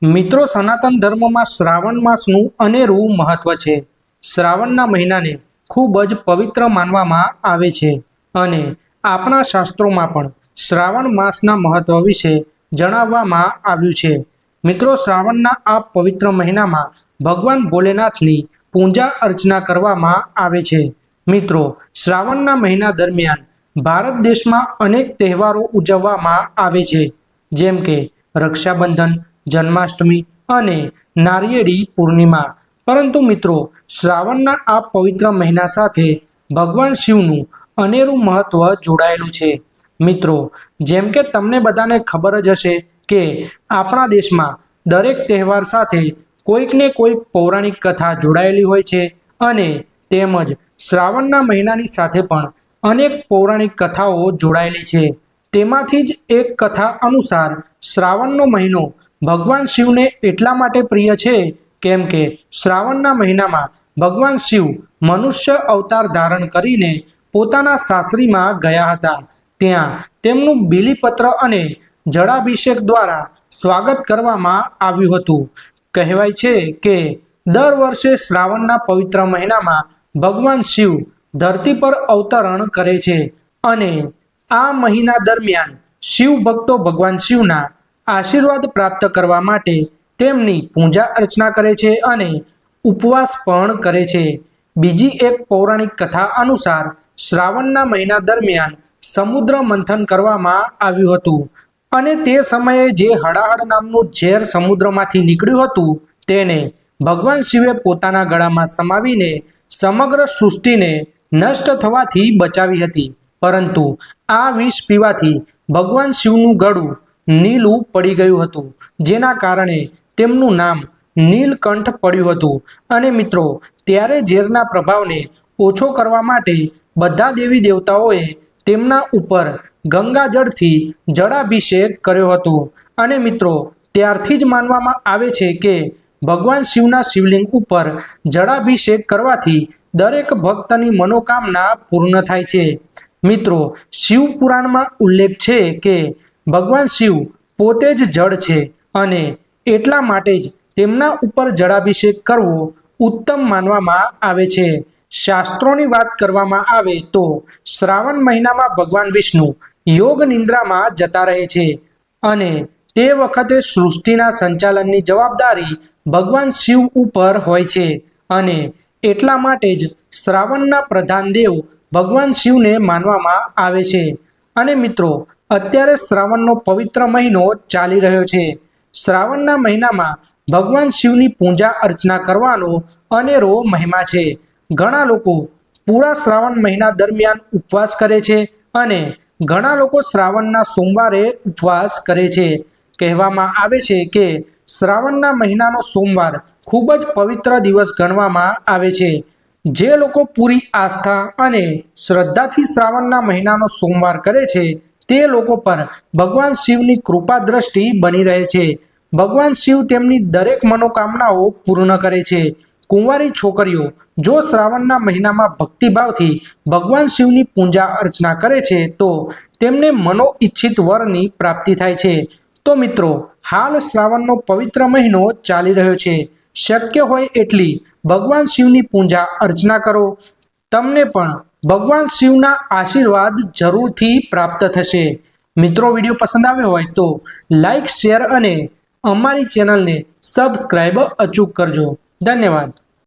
મિત્રો, સનાતન ધર્મમાં શ્રાવણ માસનું અનેરું મહત્વ છે। શ્રાવણના મહિનાને ખૂબ જ પવિત્ર માનવામાં આવે છે અને આપણા શાસ્ત્રોમાં પણ શ્રાવણ માસના મહત્વ વિશે જણાવવામાં આવ્યું છે। મિત્રો, શ્રાવણના આ પવિત્ર મહિનામાં ભગવાન ભોલેનાથની પૂજા અર્ચના કરવામાં આવે છે। મિત્રો, શ્રાવણના મહિના દરમિયાન ભારત દેશમાં અનેક તહેવારો ઉજવવામાં આવે છે, જેમ કે રક્ષાબંધન, જન્માષ્ટમી અને નારિયેળી પૂર્ણિમા। પરંતુ મિત્રો, શ્રાવણના આ પવિત્ર મહિના સાથે ભગવાન શિવનું અનેરું મહત્વ જોડાયેલું છે। મિત્રો, જેમ કે તમને બધાને ખબર જ હશે કે આપણા દેશમાં દરેક તહેવાર સાથે કોઈક ને કોઈક પૌરાણિક કથા જોડાયેલી હોય છે અને તેમજ શ્રાવણના મહિનાની સાથે પણ અનેક પૌરાણિક કથાઓ જોડાયેલી છે। તેમાંથી જ એક કથા અનુસાર શ્રાવણનો મહિનો ભગવાન શિવને એટલા માટે પ્રિય છે કેમ કે શ્રાવણના મહિનામાં ભગવાન શિવ મનુષ્ય અવતાર ધારણ કરીને પોતાના સાસરીમાં ગયા હતા। ત્યાં તેમનું બીલીપત્ર અને જળાભિષેક દ્વારા સ્વાગત કરવામાં આવ્યું હતું। કહેવાય છે કે દર વર્ષે શ્રાવણના પવિત્ર મહિનામાં ભગવાન શિવ ધરતી પર અવતરણ કરે છે અને આ મહિના દરમિયાન શિવ ભક્તો ભગવાન શિવના આશીર્વાદ પ્રાપ્ત કરવા માટે તેમની પૂજા અર્ચના કરે છે અને ઉપવાસ પણ કરે છે। બીજી એક પૌરાણિક કથા અનુસાર શ્રાવણના મહિના દરમિયાન સમુદ્ર મંથન કરવામાં આવ્યું હતું અને તે સમયે જે હળાહળ નામનું ઝેર સમુદ્રમાંથી નીકળ્યું હતું તેને ભગવાન શિવે પોતાના ગળામાં સમાવીને સમગ્ર સૃષ્ટિને નષ્ટ થવાથી બચાવી હતી। પરંતુ આ વિષ પીવાથી ભગવાન શિવનું ગળું નીલું પડી ગયું હતું, જેના કારણે તેમનું નામ નીલકંઠ પડ્યું હતું। અને મિત્રો, ત્યારે ઝેરના પ્રભાવને ઓછો કરવા માટે બધા દેવી દેવતાઓએ તેમના ઉપર ગંગાજળથી જળાભિષેક કર્યો હતો અને મિત્રો, ત્યારથી જ માનવામાં આવે છે કે ભગવાન શિવના શિવલિંગ ઉપર જળાભિષેક કરવાથી દરેક ભક્તની મનોકામના પૂર્ણ થાય છે। મિત્રો, શિવ પુરાણમાં ઉલ્લેખ છે કે ભગવાન શિવ પોતે જ જળ છે અને એટલા માટે જ તેમના ઉપર જળાભિષેક કરવો ઉત્તમ માનવામાં આવે છે। શાસ્ત્રોની વાત કરવામાં આવે તો શ્રાવણ મહિનામાં ભગવાન વિષ્ણુ યોગ નિંદ્રામાં જતા રહે છે અને તે વખતે સૃષ્ટિના સંચાલનની જવાબદારી ભગવાન શિવ ઉપર હોય છે અને એટલા માટે જ શ્રાવણના પ્રધાન દેવ ભગવાન શિવને માનવામાં આવે છે। અને મિત્રો, અત્યારે શ્રાવણનો પવિત્ર મહિનો ચાલી રહ્યો છે। શ્રાવણના મહિનામાં ભગવાન શિવની પૂજા અર્ચના કરવાનો અનેરો મહિમા છે। ઘણા લોકો પૂરા શ્રાવણ મહિના દરમિયાન ઉપવાસ કરે છે અને ઘણા લોકો શ્રાવણના સોમવારે ઉપવાસ કરે છે। કહેવામાં આવે છે કે શ્રાવણના મહિનાનો સોમવાર ખૂબ જ પવિત્ર દિવસ ગણવામાં આવે છે। જે લોકો પૂરી આસ્થા અને શ્રદ્ધાથી શ્રાવણના મહિનાનો સોમવાર કરે છે તે લોકો પર ભગવાન શિવની કૃપા દ્રષ્ટિ બની રહે છે। ભગવાન શિવ તેમની દરેક મનોકામનાઓ પૂર્ણ કરે છે। કુંવારી છોકરીઓ જો શ્રાવણના મહિનામાં ભક્તિભાવથી ભગવાન શિવની પૂજા અર્ચના કરે છે તો તેમને મનોઈચ્છિત વરની પ્રાપ્તિ થાય છે। તો મિત્રો, હાલ શ્રાવણનો પવિત્ર મહિનો ચાલી રહ્યો છે। શક્ય હોય એટલી ભગવાન શિવની પૂજા અર્ચના કરો, તમને પણ ભગવાન શિવના આશીર્વાદ જરૂરથી પ્રાપ્ત થશે। મિત્રો, વિડીયો પસંદ આવ્યો હોય તો લાઈક, શેર અને અમારી ચેનલને સબસ્ક્રાઈબ અચૂક કરજો। ધન્યવાદ।